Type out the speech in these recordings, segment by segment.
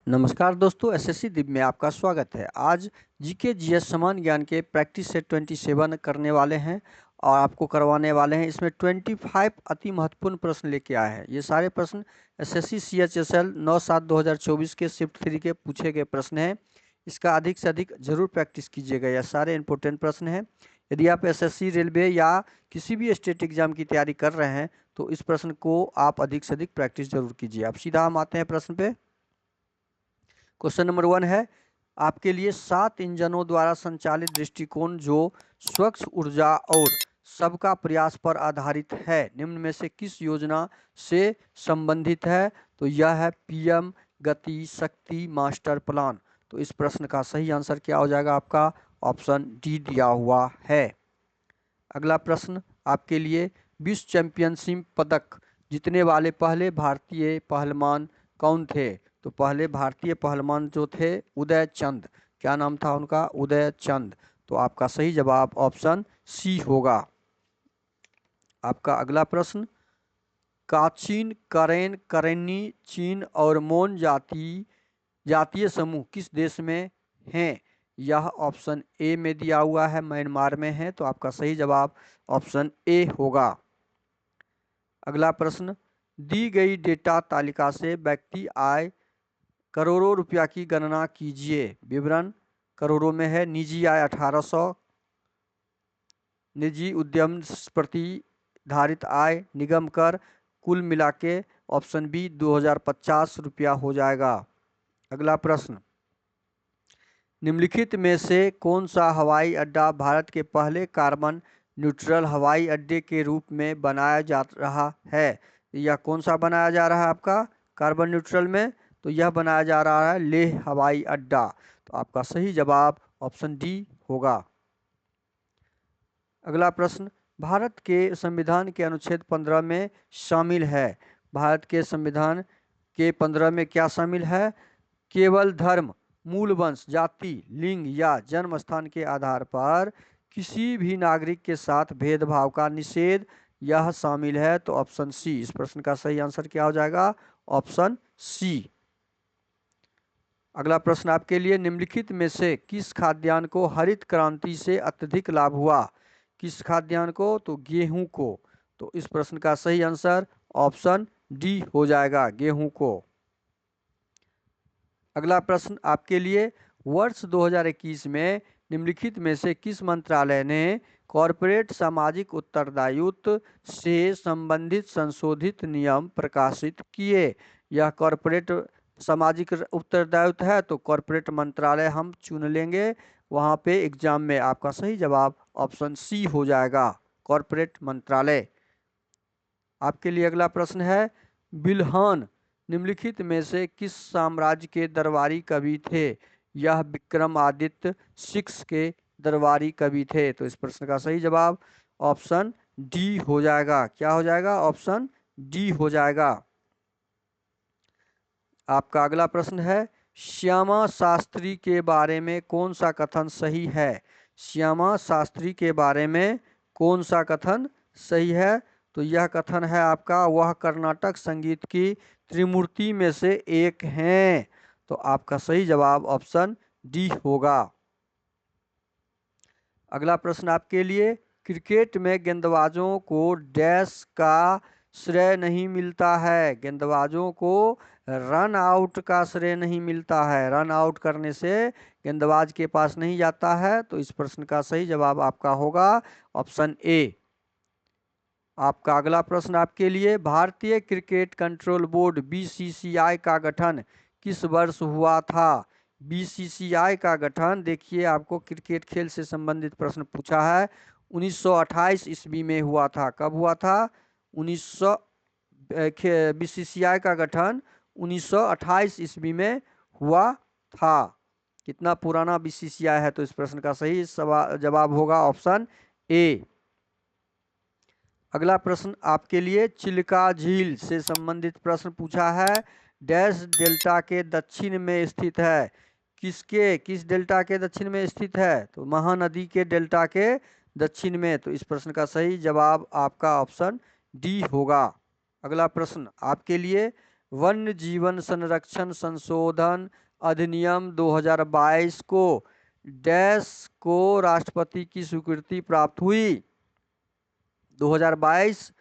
नमस्कार दोस्तों, एसएससी दिप में आपका स्वागत है। आज जीके जीएस समान ज्ञान के प्रैक्टिस सेट 27 करने वाले हैं और आपको करवाने वाले हैं। इसमें 25 अति महत्वपूर्ण प्रश्न लेके आए हैं। ये सारे प्रश्न एसएससी सीएचएसएल 9/7/2024 के शिफ्ट 3 के पूछे गए प्रश्न हैं। इसका अधिक से अधिक जरूर प्रैक्टिस कीजिएगा। यह सारे इंपॉर्टेंट प्रश्न हैं। यदि आप एसएससी, रेलवे या किसी भी स्टेट एग्जाम की तैयारी कर रहे हैं तो इस प्रश्न को आप अधिक से अधिक प्रैक्टिस जरूर कीजिए। अब सीधा हम आते हैं प्रश्न पे। क्वेश्चन नंबर 1 है आपके लिए 7 इंजनों द्वारा संचालित दृष्टिकोण जो स्वच्छ ऊर्जा और सबका प्रयास पर आधारित है, निम्न में से किस योजना से संबंधित है? तो यह है पीएम गति शक्ति मास्टर प्लान। तो इस प्रश्न का सही आंसर क्या हो जाएगा? आपका ऑप्शन डी दिया हुआ है। अगला प्रश्न आपके लिए विश्व चैंपियनशिप पदक जीतने वाले पहले भारतीय पहलवान कौन थे? तो पहले भारतीय पहलवान जो थे उदय चंद। क्या नाम था उनका? उदय चंद। तो आपका सही जवाब ऑप्शन सी होगा। आपका अगला प्रश्न काचिन, करेन, करेनी, चीन और मोन जातीय समूह किस देश में हैं? यह ऑप्शन ए में दिया हुआ है, म्यांमार में है। तो आपका सही जवाब ऑप्शन ए होगा। अगला प्रश्न दी गई डेटा तालिका से व्यक्ति आय करोड़ों रुपया की गणना कीजिए। विवरण करोड़ों में है। निजी आय 1800, निजी उद्यम प्रतिधारित आय, निगम कर, कुल मिला के ऑप्शन बी 2050 रुपया हो जाएगा। अगला प्रश्न निम्नलिखित में से कौन सा हवाई अड्डा भारत के पहले कार्बन न्यूट्रल हवाई अड्डे के रूप में बनाया जा रहा है? यह कौन सा बनाया जा रहा है आपका कार्बन न्यूट्रल में? तो यह बनाया जा रहा है लेह हवाई अड्डा। तो आपका सही जवाब ऑप्शन डी होगा। अगला प्रश्न भारत के संविधान के अनुच्छेद 15 में शामिल है। भारत के संविधान के 15 में क्या शामिल है? केवल धर्म, मूल वंश, जाति, लिंग या जन्म स्थान के आधार पर किसी भी नागरिक के साथ भेदभाव का निषेध यह शामिल है। तो ऑप्शन सी। इस प्रश्न का सही आंसर क्या हो जाएगा? Option C. अगला प्रश्न आपके लिए निम्नलिखित में से किस खाद्यान्न को हरित क्रांति से अत्यधिक लाभ हुआ? किस खाद्यान्न को? तो गेहूं को। तो इस प्रश्न का सही आंसर ऑप्शन डी हो जाएगा, गेहूं को। अगला प्रश्न आपके लिए वर्ष 2021 में निम्नलिखित में से किस मंत्रालय ने कॉरपोरेट सामाजिक उत्तरदायित्व से संबंधित संशोधित नियम प्रकाशित किए? यह कॉरपोरेट सामाजिक उत्तरदायित्व है तो कॉरपोरेट मंत्रालय हम चुन लेंगे वहां पे एग्जाम में। आपका सही जवाब ऑप्शन सी हो जाएगा, कॉरपोरेट मंत्रालय। आपके लिए अगला प्रश्न है बिल्हान निम्नलिखित में से किस साम्राज्य के दरबारी कवि थे? यह विक्रमादित्य 6 के दरबारी कवि थे। तो इस प्रश्न का सही जवाब ऑप्शन डी हो जाएगा। क्या हो जाएगा? ऑप्शन डी हो जाएगा। आपका अगला प्रश्न है श्यामा शास्त्री के बारे में कौन सा कथन सही है? श्यामा शास्त्री के बारे में कौन सा कथन सही है? तो यह कथन है आपका वह कर्नाटक संगीत की त्रिमूर्ति में से एक हैं। तो आपका सही जवाब ऑप्शन डी होगा। अगला प्रश्न आपके लिए क्रिकेट में गेंदबाजों को डैश का श्रेय नहीं मिलता है। गेंदबाजों को रन आउट का श्रेय नहीं मिलता है। रन आउट करने से गेंदबाज के पास नहीं जाता है। तो इस प्रश्न का सही जवाब आपका होगा ऑप्शन ए। आपका अगला प्रश्न आपके लिए भारतीय क्रिकेट कंट्रोल बोर्ड बीसीसीआई का गठन किस वर्ष हुआ था? बीसीसीआई का गठन देखिए आपको क्रिकेट खेल से संबंधित प्रश्न पूछा है। 1928 ईस्वी में हुआ था। कब हुआ था? 1900 बीसीसीआई का गठन 1928 ईस्वी में हुआ था। कितना पुराना बीसीसीआई है? तो इस प्रश्न का सही जवाब होगा ऑप्शन ए। अगला प्रश्न आपके लिए चिल्का झील से संबंधित प्रश्न पूछा है। डैश डेल्टा के दक्षिण में स्थित है। किस डेल्टा के दक्षिण में स्थित है? तो महानदी के डेल्टा के दक्षिण में। तो इस प्रश्न का सही जवाब आपका ऑप्शन डी होगा। अगला प्रश्न आपके लिए वन्य जीवन संरक्षण संशोधन अधिनियम 2022 को डैश को राष्ट्रपति की स्वीकृति प्राप्त हुई? 2022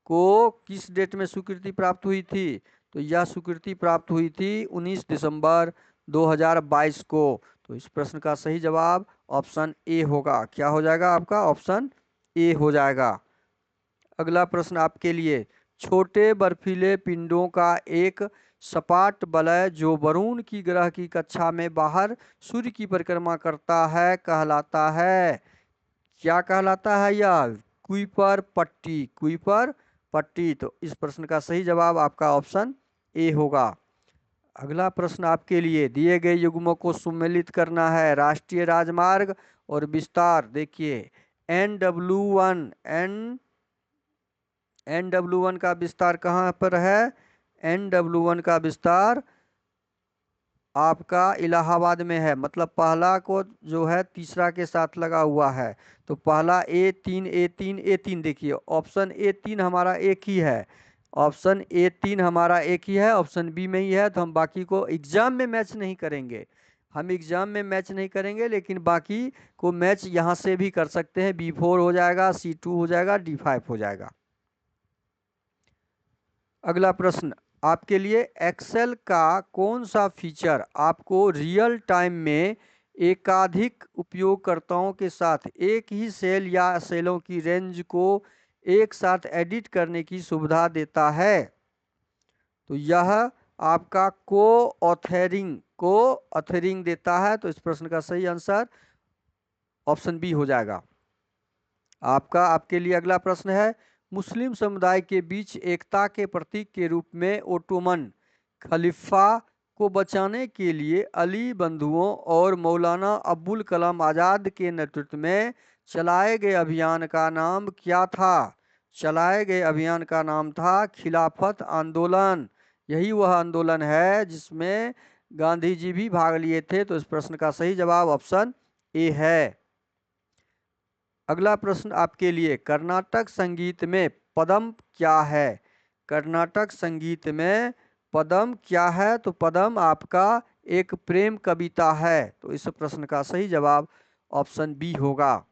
को किस डेट में स्वीकृति प्राप्त हुई थी? तो यह स्वीकृति प्राप्त हुई थी 19 दिसंबर 2022 को। तो इस प्रश्न का सही जवाब ऑप्शन ए होगा। क्या हो जाएगा आपका? ऑप्शन ए हो जाएगा। अगला प्रश्न आपके लिए, छोटे बर्फीले पिंडों का एक सपाट वलय जो वरुण की ग्रह की कक्षा में बाहर सूर्य की परिक्रमा करता है कहलाता है? क्या कहलाता है यह? कुइपर पट्टी। कुइपर पट्टी। तो इस प्रश्न का सही जवाब आपका ऑप्शन ए होगा। अगला प्रश्न आपके लिए, दिए गए युग्मों को सम्मिलित करना है। राष्ट्रीय राजमार्ग और विस्तार। देखिए NW1 का विस्तार कहाँ पर है? NW1 का विस्तार आपका इलाहाबाद में है। मतलब पहला को जो है तीसरा के साथ लगा हुआ है। तो पहला A3 देखिए, ऑप्शन A3 हमारा एक ही है। ऑप्शन A3 हमारा एक ही है, ऑप्शन बी में ही है। तो हम बाकी को एग्जाम में मैच नहीं करेंगे, लेकिन बाकी को मैच यहाँ से भी कर सकते हैं। B4 हो जाएगा, C2 हो जाएगा, D5 हो जाएगा। अगला प्रश्न आपके लिए, एक्सेल का कौन सा फीचर आपको रियल टाइम में एकाधिक उपयोगकर्ताओं के साथ एक ही सेल या सेलों की रेंज को एक साथ एडिट करने की सुविधा देता है? तो यह आपका को-ऑथरिंग देता है। तो इस प्रश्न का सही आंसर ऑप्शन बी हो जाएगा आपका। आपके लिए अगला प्रश्न है, मुस्लिम समुदाय के बीच एकता के प्रतीक के रूप में ओटोमन खलीफा को बचाने के लिए अली बंधुओं और मौलाना अबुल कलाम आज़ाद के नेतृत्व में चलाए गए अभियान का नाम क्या था? चलाए गए अभियान का नाम था खिलाफत आंदोलन। यही वह आंदोलन है जिसमें गांधी जी भी भाग लिए थे। तो इस प्रश्न का सही जवाब ऑप्शन ए है। अगला प्रश्न आपके लिए, कर्नाटक संगीत में पदम क्या है? कर्नाटक संगीत में पदम क्या है? तो पदम आपका एक प्रेम कविता है। तो इस प्रश्न का सही जवाब ऑप्शन बी होगा।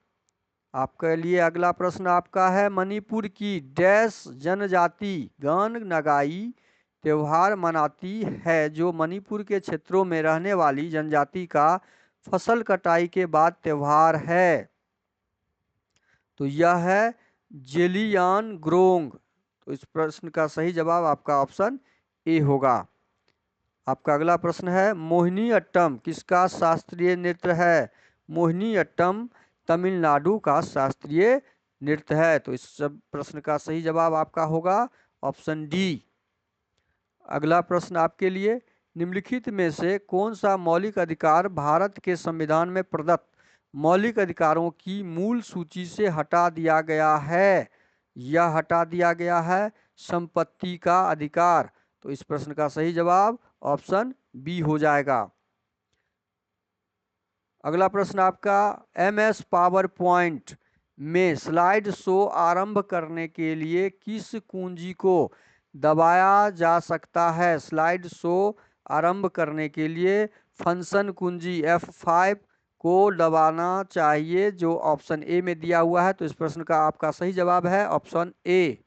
आपके लिए अगला प्रश्न आपका है, मणिपुर की डैश जनजाति गान नगाई त्योहार मनाती है जो मणिपुर के क्षेत्रों में रहने वाली जनजाति का फसल कटाई के बाद त्योहार है? तो यह है जेलियानग्रोंग। तो इस प्रश्न का सही जवाब आपका ऑप्शन ए होगा। आपका अगला प्रश्न है, मोहिनी अट्टम किसका शास्त्रीय नृत्य है? मोहिनी अट्टम तमिलनाडु का शास्त्रीय नृत्य है। तो इस सब प्रश्न का सही जवाब आपका होगा ऑप्शन डी। अगला प्रश्न आपके लिए, निम्नलिखित में से कौन सा मौलिक अधिकार भारत के संविधान में प्रदत्त मौलिक अधिकारों की मूल सूची से हटा दिया गया है? यह हटा दिया गया है संपत्ति का अधिकार। तो इस प्रश्न का सही जवाब ऑप्शन बी हो जाएगा। अगला प्रश्न आपका, MS पावर पॉइंट में स्लाइड शो आरंभ करने के लिए किस कुंजी को दबाया जा सकता है? स्लाइड शो आरंभ करने के लिए फंक्शन कुंजी F5 को दबाना चाहिए जो ऑप्शन ए में दिया हुआ है। तो इस प्रश्न का आपका सही जवाब है ऑप्शन ए।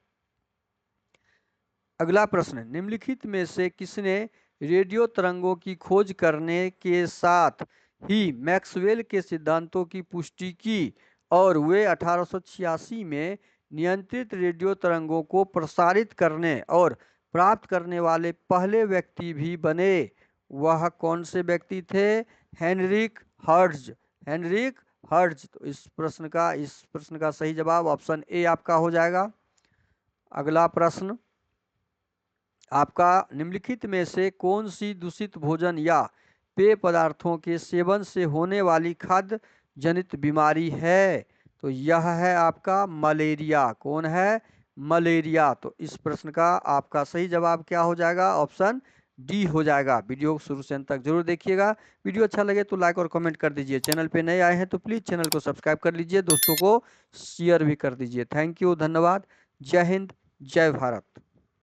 अगला प्रश्न, निम्नलिखित में से किसने रेडियो तरंगों की खोज करने के साथ ही मैक्सवेल के सिद्धांतों की पुष्टि की और वे 1886 में नियंत्रित रेडियो तरंगों को प्रसारित करने और प्राप्त करने वाले पहले व्यक्ति भी बने? वह कौन से व्यक्ति थे? Heinrich Hertz. Heinrich Hertz. तो इस प्रश्न का सही जवाब ऑप्शन ए आपका हो जाएगा। अगला प्रश्न आपका, निम्नलिखित में से कौन सी दूषित भोजन या पेय पदार्थों के सेवन से होने वाली खाद्य जनित बीमारी है? तो यह है आपका मलेरिया। कौन है? मलेरिया। तो इस प्रश्न का आपका सही जवाब क्या हो जाएगा? ऑप्शन डी हो जाएगा। वीडियो शुरू से अंत तक जरूर देखिएगा। वीडियो अच्छा लगे तो लाइक और कमेंट कर दीजिए। चैनल पे नए आए हैं तो प्लीज़ चैनल को सब्सक्राइब कर लीजिए, दोस्तों को शेयर भी कर दीजिए। थैंक यू, धन्यवाद। जय हिंद, जय भारत।